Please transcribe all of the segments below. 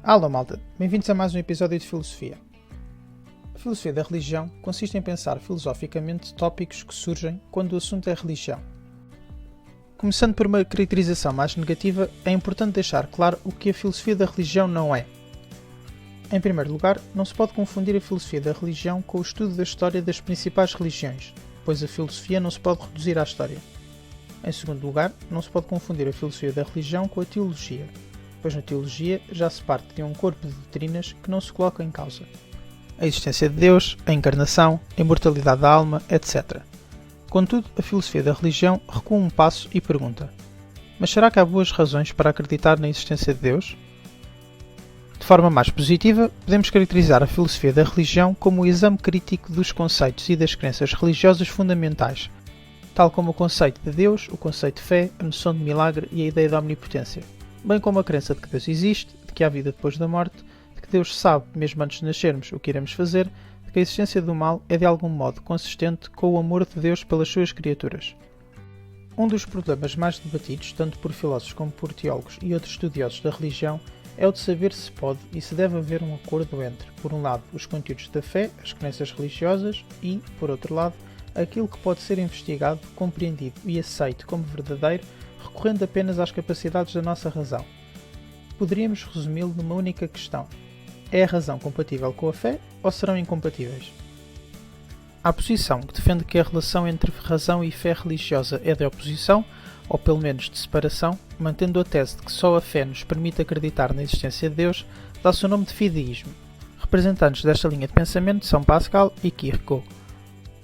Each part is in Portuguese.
Alô malta, bem-vindos a mais um episódio de Filosofia. A filosofia da religião consiste em pensar filosoficamente tópicos que surgem quando o assunto é religião. Começando por uma caracterização mais negativa, é importante deixar claro o que a filosofia da religião não é. Em primeiro lugar, não se pode confundir a filosofia da religião com o estudo da história das principais religiões, pois a filosofia não se pode reduzir à história. Em segundo lugar, não se pode confundir a filosofia da religião com a teologia, pois na teologia já se parte de um corpo de doutrinas que não se coloca em causa. A existência de Deus, a encarnação, a imortalidade da alma, etc. Contudo, a filosofia da religião recua um passo e pergunta: mas será que há boas razões para acreditar na existência de Deus? De forma mais positiva, podemos caracterizar a filosofia da religião como o exame crítico dos conceitos e das crenças religiosas fundamentais, tal como o conceito de Deus, o conceito de fé, a noção de milagre e a ideia da omnipotência, bem como a crença de que Deus existe, de que há vida depois da morte, de que Deus sabe, mesmo antes de nascermos, o que iremos fazer, de que a existência do mal é de algum modo consistente com o amor de Deus pelas suas criaturas. Um dos problemas mais debatidos, tanto por filósofos como por teólogos e outros estudiosos da religião, é o de saber se pode e se deve haver um acordo entre, por um lado, os conteúdos da fé, as crenças religiosas e, por outro lado, aquilo que pode ser investigado, compreendido e aceito como verdadeiro, recorrendo apenas às capacidades da nossa razão. Poderíamos resumi-lo numa única questão: é a razão compatível com a fé ou serão incompatíveis? A posição que defende que a relação entre razão e fé religiosa é de oposição, ou pelo menos de separação, mantendo a tese de que só a fé nos permite acreditar na existência de Deus, dá-se o nome de fideísmo. Representantes desta linha de pensamento são Pascal e Kierkegaard.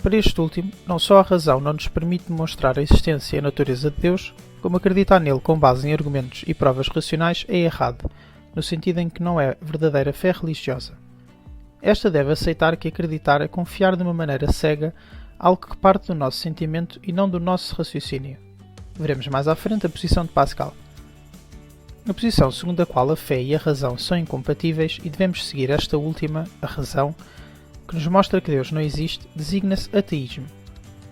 Para este último, não só a razão não nos permite demonstrar a existência e a natureza de Deus, como acreditar nele com base em argumentos e provas racionais é errado, no sentido em que não é verdadeira fé religiosa. Esta deve aceitar que acreditar é confiar de uma maneira cega algo que parte do nosso sentimento e não do nosso raciocínio. Veremos mais à frente a posição de Pascal. A posição segundo a qual a fé e a razão são incompatíveis e devemos seguir esta última, a razão, que nos mostra que Deus não existe, designa-se ateísmo.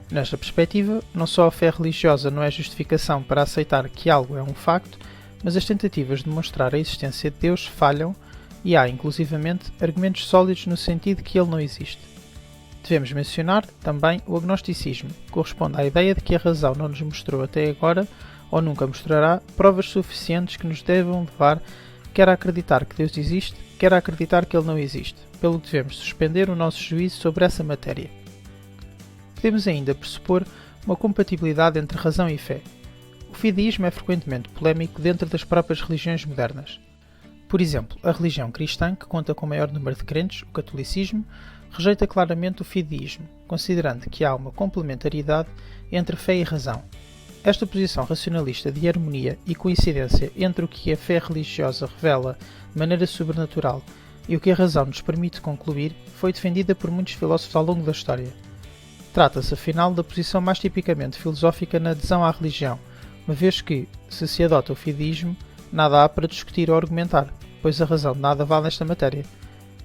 Nesta perspectiva, não só a fé religiosa não é justificação para aceitar que algo é um facto, mas as tentativas de demonstrar a existência de Deus falham e há, inclusivamente, argumentos sólidos no sentido que ele não existe. Devemos mencionar, também, o agnosticismo, que corresponde à ideia de que a razão não nos mostrou até agora, ou nunca mostrará, provas suficientes que nos devam levar quer a acreditar que Deus existe, quer a acreditar que ele não existe, pelo que devemos suspender o nosso juízo sobre essa matéria. Podemos ainda pressupor uma compatibilidade entre razão e fé. O fideísmo é frequentemente polémico dentro das próprias religiões modernas. Por exemplo, a religião cristã, que conta com o maior número de crentes, o catolicismo, rejeita claramente o fideísmo, considerando que há uma complementaridade entre fé e razão. Esta posição racionalista de harmonia e coincidência entre o que a fé religiosa revela de maneira sobrenatural e o que a razão nos permite concluir foi defendida por muitos filósofos ao longo da história. Trata-se, afinal, da posição mais tipicamente filosófica na adesão à religião, uma vez que, se adota o fideísmo, nada há para discutir ou argumentar, pois a razão nada vale nesta matéria.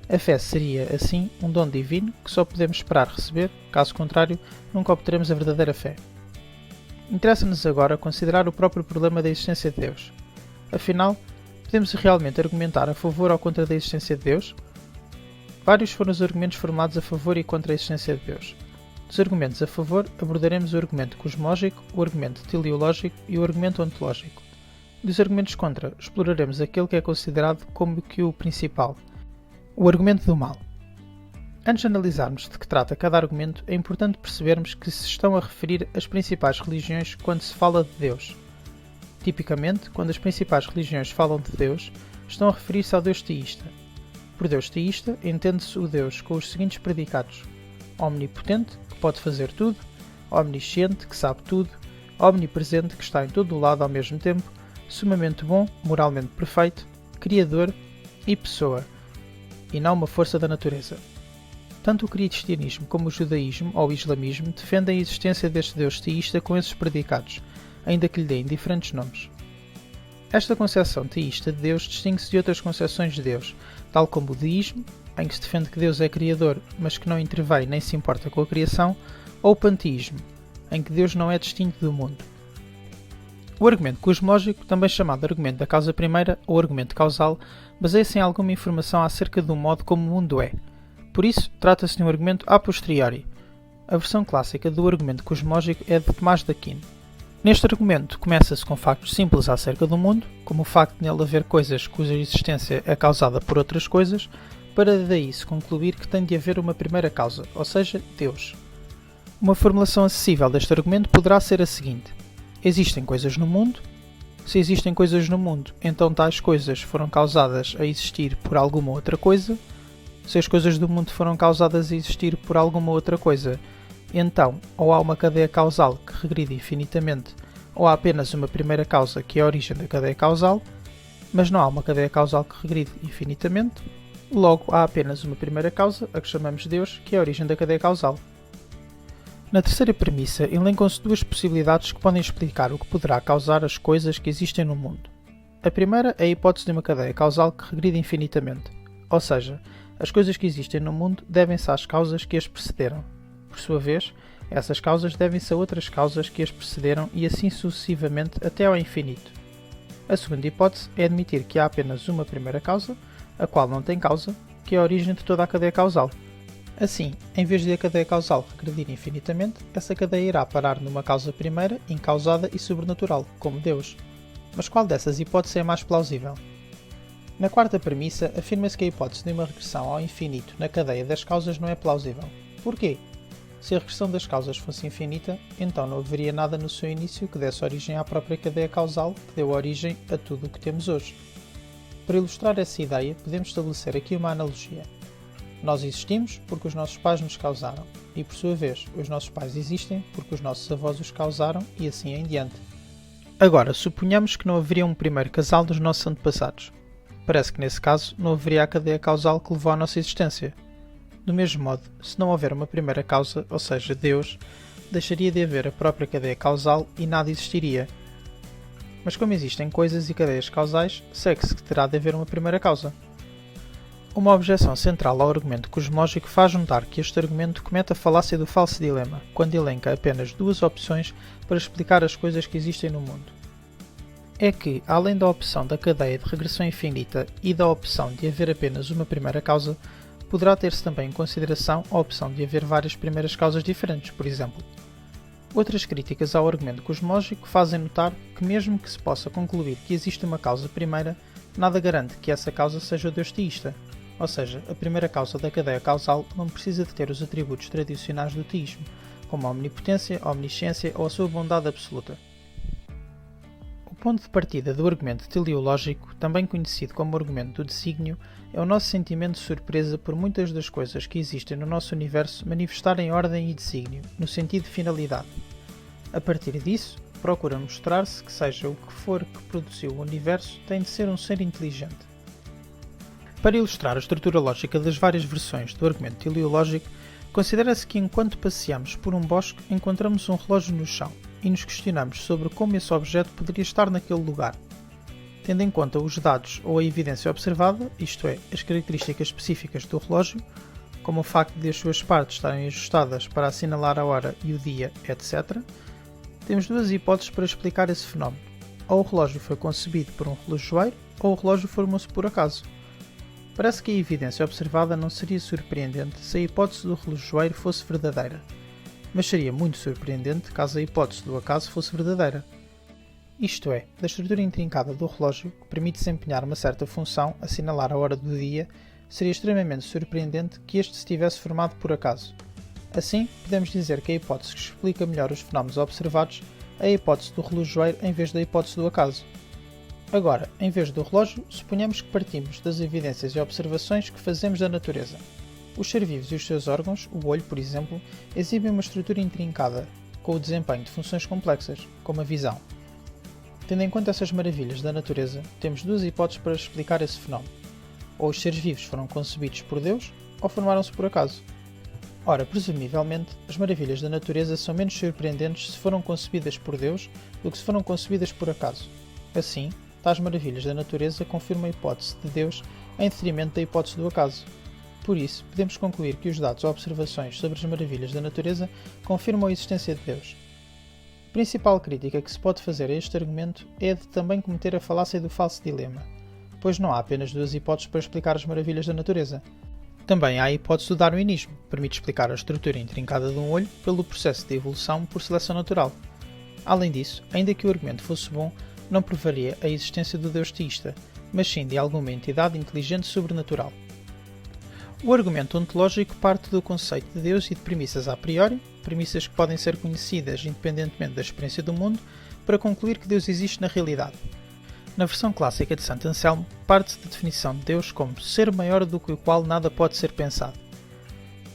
A fé seria, assim, um dom divino que só podemos esperar receber, caso contrário, nunca obteremos a verdadeira fé. Interessa-nos agora considerar o próprio problema da existência de Deus. Afinal, podemos realmente argumentar a favor ou contra da existência de Deus? Vários foram os argumentos formulados a favor e contra a existência de Deus. Dos argumentos a favor, abordaremos o argumento cosmológico, o argumento teleológico e o argumento ontológico. Dos argumentos contra, exploraremos aquele que é considerado como que o principal, o argumento do mal. Antes de analisarmos de que trata cada argumento, é importante percebermos que se estão a referir às principais religiões quando se fala de Deus. Tipicamente, quando as principais religiões falam de Deus, estão a referir-se ao Deus teísta. Por Deus teísta, entende-se o Deus com os seguintes predicados: omnipotente, que pode fazer tudo; omnisciente, que sabe tudo; omnipresente, que está em todo o lado ao mesmo tempo; sumamente bom, moralmente perfeito; criador e pessoa, e não uma força da natureza. Tanto o cristianismo como o judaísmo ou o islamismo defendem a existência deste Deus teísta com esses predicados, ainda que lhe deem diferentes nomes. Esta concepção teísta de Deus distingue-se de outras concepções de Deus, tal como o deísmo, em que se defende que Deus é criador, mas que não intervém nem se importa com a criação, ou o panteísmo, em que Deus não é distinto do mundo. O argumento cosmológico, também chamado argumento da causa primeira ou argumento causal, baseia-se em alguma informação acerca do modo como o mundo é. Por isso, trata-se de um argumento a posteriori. A versão clássica do argumento cosmológico é de Tomás de Aquino. Neste argumento, começa-se com factos simples acerca do mundo, como o facto de nele haver coisas cuja existência é causada por outras coisas, para daí se concluir que tem de haver uma primeira causa, ou seja, Deus. Uma formulação acessível deste argumento poderá ser a seguinte: existem coisas no mundo? Se existem coisas no mundo, então tais coisas foram causadas a existir por alguma outra coisa. Se as coisas do mundo foram causadas a existir por alguma outra coisa, então ou há uma cadeia causal que regride infinitamente, ou há apenas uma primeira causa que é a origem da cadeia causal, mas não há uma cadeia causal que regride infinitamente, logo há apenas uma primeira causa, a que chamamos Deus, que é a origem da cadeia causal. Na terceira premissa, elencam-se duas possibilidades que podem explicar o que poderá causar as coisas que existem no mundo. A primeira é a hipótese de uma cadeia causal que regride infinitamente, ou seja, as coisas que existem no mundo devem-se às causas que as precederam. Por sua vez, essas causas devem-se a outras causas que as precederam e assim sucessivamente até ao infinito. A segunda hipótese é admitir que há apenas uma primeira causa, a qual não tem causa, que é a origem de toda a cadeia causal. Assim, em vez de a cadeia causal regredir infinitamente, essa cadeia irá parar numa causa primeira, incausada e sobrenatural, como Deus. Mas qual dessas hipóteses é mais plausível? Na quarta premissa, afirma-se que a hipótese de uma regressão ao infinito na cadeia das causas não é plausível. Porquê? Se a regressão das causas fosse infinita, então não haveria nada no seu início que desse origem à própria cadeia causal que deu origem a tudo o que temos hoje. Para ilustrar essa ideia, podemos estabelecer aqui uma analogia. Nós existimos porque os nossos pais nos causaram, e por sua vez, os nossos pais existem porque os nossos avós os causaram e assim em diante. Agora, suponhamos que não haveria um primeiro casal dos nossos antepassados. Parece que nesse caso não haveria a cadeia causal que levou à nossa existência. Do mesmo modo, se não houver uma primeira causa, ou seja, Deus, deixaria de haver a própria cadeia causal e nada existiria. Mas como existem coisas e cadeias causais, segue-se que terá de haver uma primeira causa. Uma objeção central ao argumento cosmológico faz notar que este argumento comete a falácia do falso dilema, quando elenca apenas duas opções para explicar as coisas que existem no mundo. É que, além da opção da cadeia de regressão infinita e da opção de haver apenas uma primeira causa, poderá ter-se também em consideração a opção de haver várias primeiras causas diferentes, por exemplo. Outras críticas ao argumento cosmológico fazem notar que, mesmo que se possa concluir que existe uma causa primeira, nada garante que essa causa seja o Deus teísta. Ou seja, a primeira causa da cadeia causal não precisa de ter os atributos tradicionais do teísmo, como a omnipotência, a omnisciência ou a sua bondade absoluta. O ponto de partida do argumento teleológico, também conhecido como argumento do desígnio, é o nosso sentimento de surpresa por muitas das coisas que existem no nosso universo manifestarem ordem e desígnio, no sentido de finalidade. A partir disso, procura mostrar-se que seja o que for que produziu o universo tem de ser um ser inteligente. Para ilustrar a estrutura lógica das várias versões do argumento teleológico, considera-se que enquanto passeamos por um bosque encontramos um relógio no chão e nos questionamos sobre como esse objeto poderia estar naquele lugar. Tendo em conta os dados ou a evidência observada, isto é, as características específicas do relógio, como o facto de as suas partes estarem ajustadas para assinalar a hora e o dia, etc., temos duas hipóteses para explicar esse fenómeno. Ou o relógio foi concebido por um relojoeiro, ou o relógio formou-se por acaso. Parece que a evidência observada não seria surpreendente se a hipótese do relojoeiro fosse verdadeira, mas seria muito surpreendente caso a hipótese do acaso fosse verdadeira. Isto é, da estrutura intrincada do relógio, que permite desempenhar uma certa função, assinalar a hora do dia, seria extremamente surpreendente que este se tivesse formado por acaso. Assim, podemos dizer que a hipótese que explica melhor os fenómenos observados é a hipótese do relojoeiro em vez da hipótese do acaso. Agora, em vez do relógio, suponhamos que partimos das evidências e observações que fazemos da natureza. Os seres vivos e os seus órgãos, o olho, por exemplo, exibem uma estrutura intrincada, com o desempenho de funções complexas, como a visão. Tendo em conta essas maravilhas da natureza, temos duas hipóteses para explicar esse fenómeno. Ou os seres vivos foram concebidos por Deus, ou formaram-se por acaso. Ora, presumivelmente, as maravilhas da natureza são menos surpreendentes se foram concebidas por Deus do que se foram concebidas por acaso. Assim, tais maravilhas da natureza confirmam a hipótese de Deus em detrimento da hipótese do acaso. Por isso, podemos concluir que os dados ou observações sobre as maravilhas da natureza confirmam a existência de Deus. principal crítica que se pode fazer a este argumento é de também cometer a falácia do falso dilema, pois não há apenas duas hipóteses para explicar as maravilhas da natureza. Também há a hipótese do darwinismo, que permite explicar a estrutura intrincada de um olho pelo processo de evolução por seleção natural. Além disso, ainda que o argumento fosse bom, não provaria a existência do Deus teísta, mas sim de alguma entidade inteligente sobrenatural. O argumento ontológico parte do conceito de Deus e de premissas a priori, premissas que podem ser conhecidas independentemente da experiência do mundo, para concluir que Deus existe na realidade. Na versão clássica de Santo Anselmo, parte-se da definição de Deus como ser maior do que o qual nada pode ser pensado.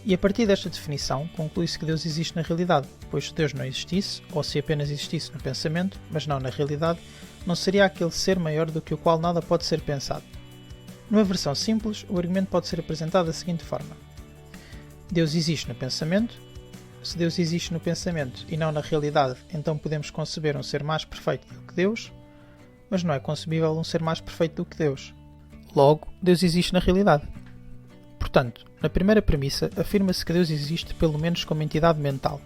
E a partir desta definição, conclui-se que Deus existe na realidade, pois se Deus não existisse, ou se apenas existisse no pensamento, mas não na realidade, não seria aquele ser maior do que o qual nada pode ser pensado. Numa versão simples, o argumento pode ser apresentado da seguinte forma: Deus existe no pensamento. Se Deus existe no pensamento e não na realidade, então podemos conceber um ser mais perfeito do que Deus, mas não é concebível um ser mais perfeito do que Deus. Logo, Deus existe na realidade. Portanto, na primeira premissa, afirma-se que Deus existe pelo menos como entidade mental.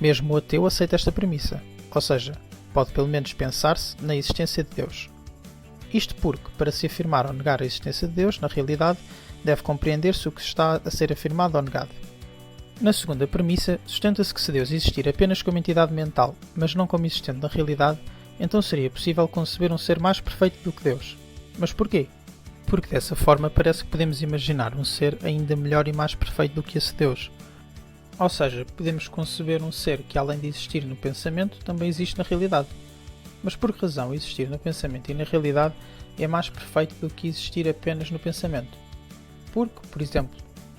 Mesmo o ateu aceita esta premissa, ou seja, pode pelo menos pensar-se na existência de Deus. Isto porque, para se afirmar ou negar a existência de Deus, na realidade, deve compreender-se o que está a ser afirmado ou negado. Na segunda premissa, sustenta-se que se Deus existir apenas como entidade mental, mas não como existente na realidade, então seria possível conceber um ser mais perfeito do que Deus. Mas porquê? Porque dessa forma parece que podemos imaginar um ser ainda melhor e mais perfeito do que esse Deus. Ou seja, podemos conceber um ser que, além de existir no pensamento, também existe na realidade. Mas por que razão existir no pensamento e na realidade é mais perfeito do que existir apenas no pensamento? Porque, por exemplo,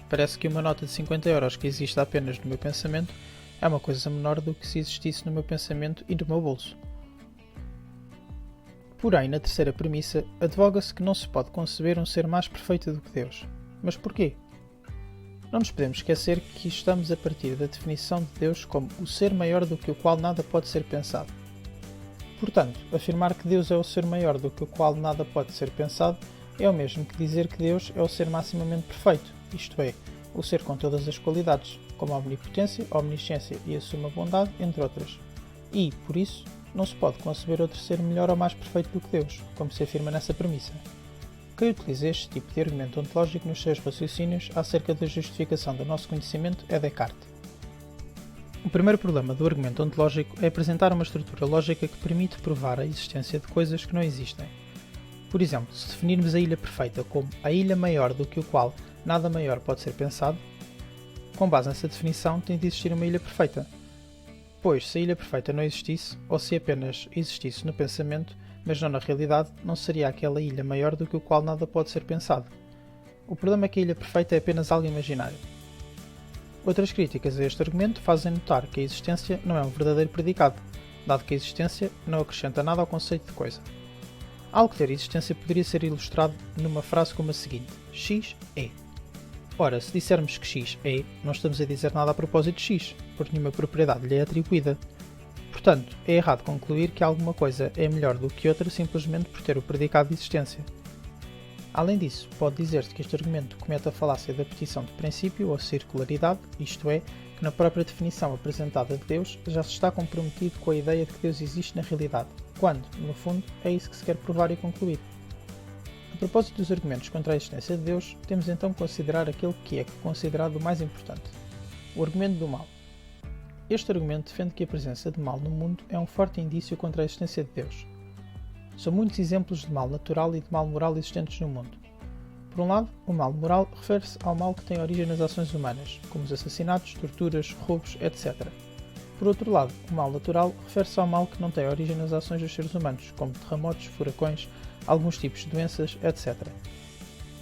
parece que uma nota de 50€ que existe apenas no meu pensamento é uma coisa menor do que se existisse no meu pensamento e no meu bolso. Porém, na terceira premissa, advoga-se que não se pode conceber um ser mais perfeito do que Deus. Mas porquê? Não nos podemos esquecer que estamos a partir da definição de Deus como o ser maior do que o qual nada pode ser pensado. Portanto, afirmar que Deus é o ser maior do que o qual nada pode ser pensado é o mesmo que dizer que Deus é o ser maximamente perfeito, isto é, o ser com todas as qualidades, como a omnipotência, a omnisciência e a suma bondade, entre outras. E, por isso, não se pode conceber outro ser melhor ou mais perfeito do que Deus, como se afirma nessa premissa. Quem utiliza este tipo de argumento ontológico nos seus raciocínios acerca da justificação do nosso conhecimento é Descartes. O primeiro problema do argumento ontológico é apresentar uma estrutura lógica que permite provar a existência de coisas que não existem. Por exemplo, se definirmos a ilha perfeita como a ilha maior do que o qual nada maior pode ser pensado, com base nessa definição tem de existir uma ilha perfeita. Pois, se a ilha perfeita não existisse, ou se apenas existisse no pensamento, mas não na realidade, não seria aquela ilha maior do que o qual nada pode ser pensado. O problema é que a ilha perfeita é apenas algo imaginário. Outras críticas a este argumento fazem notar que a existência não é um verdadeiro predicado, dado que a existência não acrescenta nada ao conceito de coisa. Algo ter existência poderia ser ilustrado numa frase como a seguinte: X é. Ora, se dissermos que X é, não estamos a dizer nada a propósito de X, porque nenhuma propriedade lhe é atribuída. Portanto, é errado concluir que alguma coisa é melhor do que outra simplesmente por ter o predicado de existência. Além disso, pode dizer-se que este argumento comete a falácia da petição de princípio ou circularidade, isto é, que na própria definição apresentada de Deus já se está comprometido com a ideia de que Deus existe na realidade, quando, no fundo, é isso que se quer provar e concluir. A propósito dos argumentos contra a existência de Deus, temos então que considerar aquele que é considerado o mais importante: o argumento do mal. Este argumento defende que a presença de mal no mundo é um forte indício contra a existência de Deus. São muitos exemplos de mal natural e de mal moral existentes no mundo. Por um lado, o mal moral refere-se ao mal que tem origem nas ações humanas, como os assassinatos, torturas, roubos, etc. Por outro lado, o mal natural refere-se ao mal que não tem origem nas ações dos seres humanos, como terremotos, furacões, alguns tipos de doenças, etc.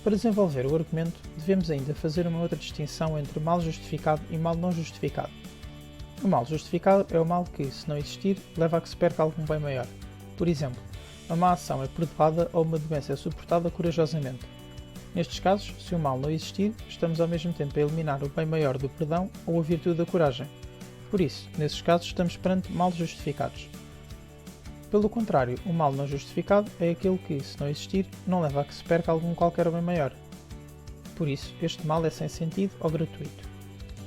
Para desenvolver o argumento, devemos ainda fazer uma outra distinção entre mal justificado e mal não justificado. O mal justificado é o mal que, se não existir, leva a que se perca algum bem maior. Por exemplo, uma má ação é perdoada ou uma doença é suportada corajosamente. Nestes casos, se o mal não existir, estamos ao mesmo tempo a eliminar o bem maior do perdão ou a virtude da coragem. Por isso, nesses casos, estamos perante mal justificados. Pelo contrário, o mal não justificado é aquele que, se não existir, não leva a que se perca algum qualquer bem maior. Por isso, este mal é sem sentido ou gratuito.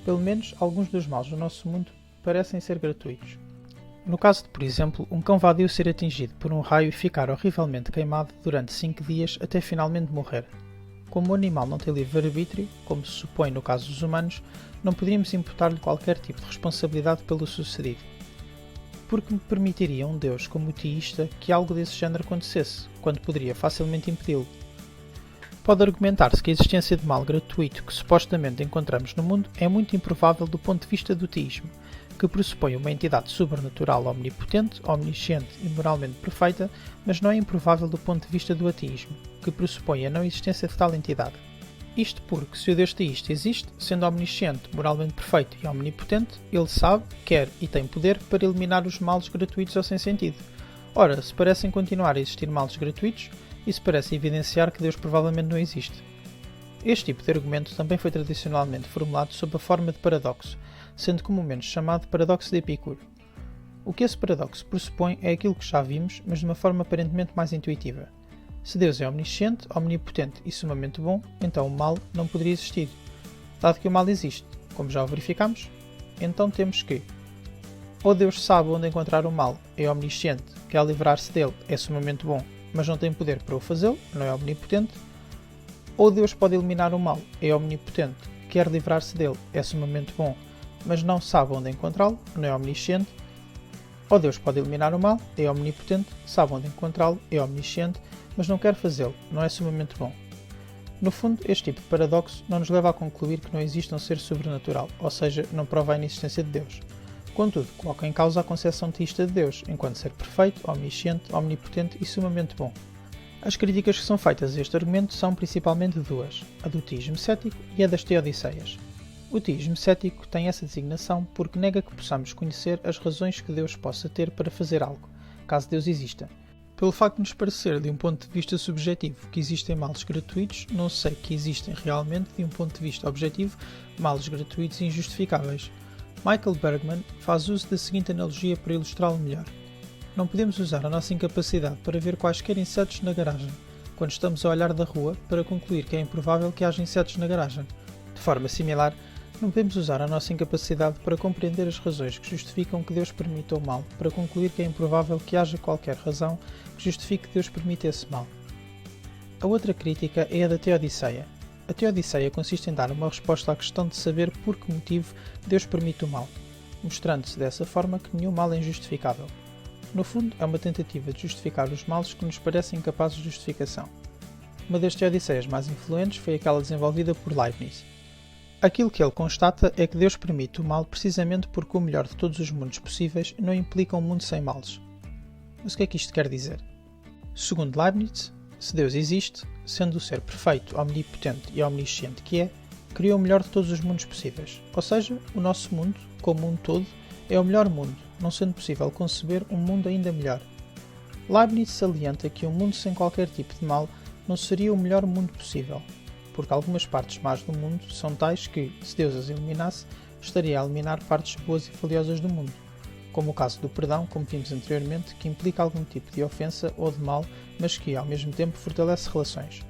Pelo menos, alguns dos males do nosso mundo parecem ser gratuitos. No caso de, por exemplo, um cão vadio ser atingido por um raio e ficar horrivelmente queimado durante 5 dias até finalmente morrer. Como o animal não tem livre-arbítrio, como se supõe no caso dos humanos, não poderíamos imputar-lhe qualquer tipo de responsabilidade pelo sucedido. Porque me permitiria um Deus como o teísta que algo desse género acontecesse, quando poderia facilmente impedi-lo? Pode argumentar-se que a existência de mal gratuito que supostamente encontramos no mundo é muito improvável do ponto de vista do teísmo, que pressupõe uma entidade sobrenatural omnipotente, omnisciente e moralmente perfeita, mas não é improvável do ponto de vista do ateísmo, que pressupõe a não existência de tal entidade. Isto porque, se o Deus teísta existe, sendo omnisciente, moralmente perfeito e omnipotente, ele sabe, quer e tem poder para eliminar os males gratuitos ou sem sentido. Ora, se parecem continuar a existir males gratuitos, isso parece evidenciar que Deus provavelmente não existe. Este tipo de argumento também foi tradicionalmente formulado sob a forma de paradoxo, sendo comumente chamado paradoxo de Epicuro. O que esse paradoxo pressupõe é aquilo que já vimos, mas de uma forma aparentemente mais intuitiva. Se Deus é omnisciente, omnipotente e sumamente bom, então o mal não poderia existir. Dado que o mal existe, como já o verificamos, então temos que ou Deus sabe onde encontrar o mal, é omnisciente, quer livrar-se dele, é sumamente bom, mas não tem poder para o fazê-lo, não é omnipotente, ou Deus pode eliminar o mal, é omnipotente, quer livrar-se dele, é sumamente bom, mas não sabe onde encontrá-lo, não é omnisciente, ou Deus pode eliminar o mal, é omnipotente, sabe onde encontrá-lo, é omnisciente, mas não quer fazê-lo, não é sumamente bom. No fundo, este tipo de paradoxo não nos leva a concluir que não existe um ser sobrenatural, ou seja, não prova a inexistência de Deus. Contudo, coloca em causa a concepção teísta de Deus, enquanto ser perfeito, omnisciente, omnipotente e sumamente bom. As críticas que são feitas a este argumento são principalmente duas, a do teísmo cético e a das teodiceias. O teísmo cético tem essa designação porque nega que possamos conhecer as razões que Deus possa ter para fazer algo, caso Deus exista. Pelo facto de nos parecer, de um ponto de vista subjetivo, que existem males gratuitos, não sei que existem realmente, de um ponto de vista objetivo, males gratuitos e injustificáveis. Michael Bergman faz uso da seguinte analogia para ilustrá-lo melhor. Não podemos usar a nossa incapacidade para ver quaisquer insetos na garagem, quando estamos a olhar da rua, para concluir que é improvável que haja insetos na garagem. De forma similar, não podemos usar a nossa incapacidade para compreender as razões que justificam que Deus permita o mal, para concluir que é improvável que haja qualquer razão que justifique que Deus permita esse mal. A outra crítica é a da teodiceia. A teodiceia consiste em dar uma resposta à questão de saber por que motivo Deus permite o mal, mostrando-se dessa forma que nenhum mal é injustificável. No fundo, é uma tentativa de justificar os males que nos parecem incapazes de justificação. Uma das teodiceias mais influentes foi aquela desenvolvida por Leibniz. Aquilo que ele constata é que Deus permite o mal precisamente porque o melhor de todos os mundos possíveis não implica um mundo sem males. Mas o que é que isto quer dizer? Segundo Leibniz, se Deus existe, sendo o ser perfeito, omnipotente e omnisciente que é, criou o melhor de todos os mundos possíveis. Ou seja, o nosso mundo, como um todo, é o melhor mundo, não sendo possível conceber um mundo ainda melhor. Leibniz salienta que um mundo sem qualquer tipo de mal não seria o melhor mundo possível, porque algumas partes más do mundo são tais que, se Deus as eliminasse, estaria a eliminar partes boas e valiosas do mundo, como o caso do perdão, como vimos anteriormente, que implica algum tipo de ofensa ou de mal, mas que, ao mesmo tempo, fortalece relações.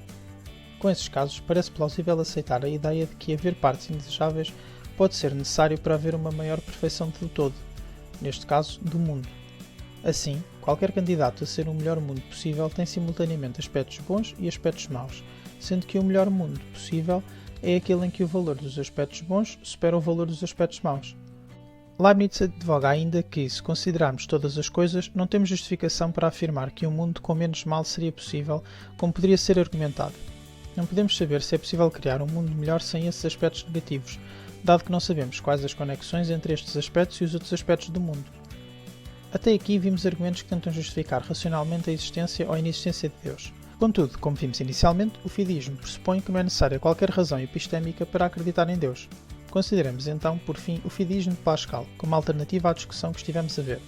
Com esses casos, parece plausível aceitar a ideia de que haver partes indesejáveis pode ser necessário para haver uma maior perfeição do todo, neste caso, do mundo. Assim, qualquer candidato a ser o melhor mundo possível tem simultaneamente aspectos bons e aspectos maus, sendo que o melhor mundo possível é aquele em que o valor dos aspectos bons supera o valor dos aspectos maus. Leibniz advoga ainda que, se considerarmos todas as coisas, não temos justificação para afirmar que um mundo com menos mal seria possível, como poderia ser argumentado. Não podemos saber se é possível criar um mundo melhor sem esses aspectos negativos, dado que não sabemos quais as conexões entre estes aspectos e os outros aspectos do mundo. Até aqui vimos argumentos que tentam justificar racionalmente a existência ou a inexistência de Deus. Contudo, como vimos inicialmente, o fideísmo pressupõe que não é necessária qualquer razão epistémica para acreditar em Deus. Consideremos então, por fim, o fideísmo de Pascal, como alternativa à discussão que estivemos a ver.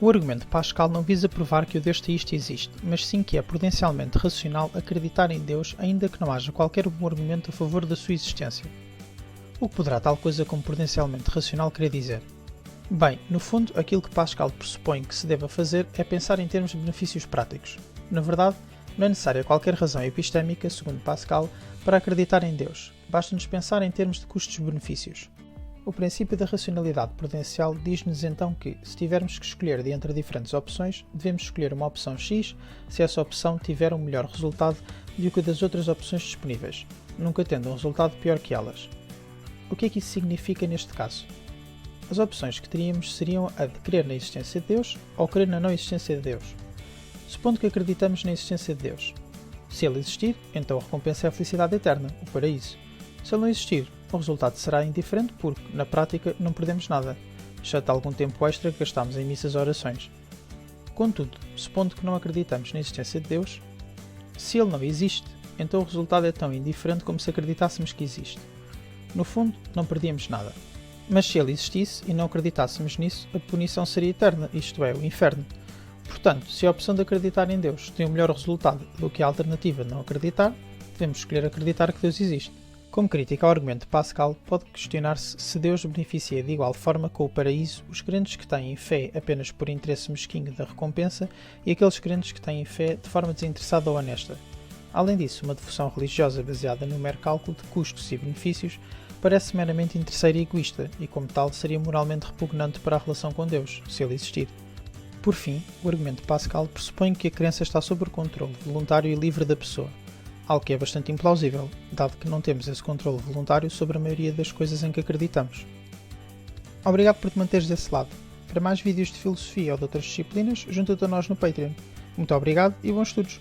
O argumento de Pascal não visa provar que o Deus teísta existe, mas sim que é prudencialmente racional acreditar em Deus ainda que não haja qualquer bom argumento a favor da sua existência. O que poderá tal coisa como prudencialmente racional querer dizer? Bem, no fundo, aquilo que Pascal pressupõe que se deva fazer é pensar em termos de benefícios práticos. Na verdade, não é necessária qualquer razão epistémica, segundo Pascal, para acreditar em Deus. Basta-nos pensar em termos de custos-benefícios. O princípio da racionalidade prudencial diz-nos então que, se tivermos que escolher de entre diferentes opções, devemos escolher uma opção X se essa opção tiver um melhor resultado do que das outras opções disponíveis, nunca tendo um resultado pior que elas. O que é que isso significa neste caso? As opções que teríamos seriam a de crer na existência de Deus ou crer na não existência de Deus. Supondo que acreditamos na existência de Deus. Se ele existir, então a recompensa é a felicidade eterna, o paraíso. Se ele não existir, o resultado será indiferente porque, na prática, não perdemos nada, exceto algum tempo extra que gastamos em missas ou orações. Contudo, supondo que não acreditamos na existência de Deus, se ele não existe, então o resultado é tão indiferente como se acreditássemos que existe. No fundo, não perdíamos nada. Mas se ele existisse e não acreditássemos nisso, a punição seria eterna, isto é, o inferno. Portanto, se a opção de acreditar em Deus tem um melhor resultado do que a alternativa de não acreditar, devemos escolher acreditar que Deus existe. Como crítica ao argumento de Pascal, pode questionar-se se Deus beneficia de igual forma com o paraíso os crentes que têm fé apenas por interesse mesquinho da recompensa e aqueles crentes que têm fé de forma desinteressada ou honesta. Além disso, uma devoção religiosa baseada no mero cálculo de custos e benefícios parece meramente interesseira e egoísta e, como tal, seria moralmente repugnante para a relação com Deus, se ele existir. Por fim, o argumento de Pascal pressupõe que a crença está sob o controle voluntário e livre da pessoa, algo que é bastante implausível, dado que não temos esse controle voluntário sobre a maioria das coisas em que acreditamos. Obrigado por te manteres desse lado. Para mais vídeos de filosofia ou de outras disciplinas, junta-te a nós no Patreon. Muito obrigado e bons estudos!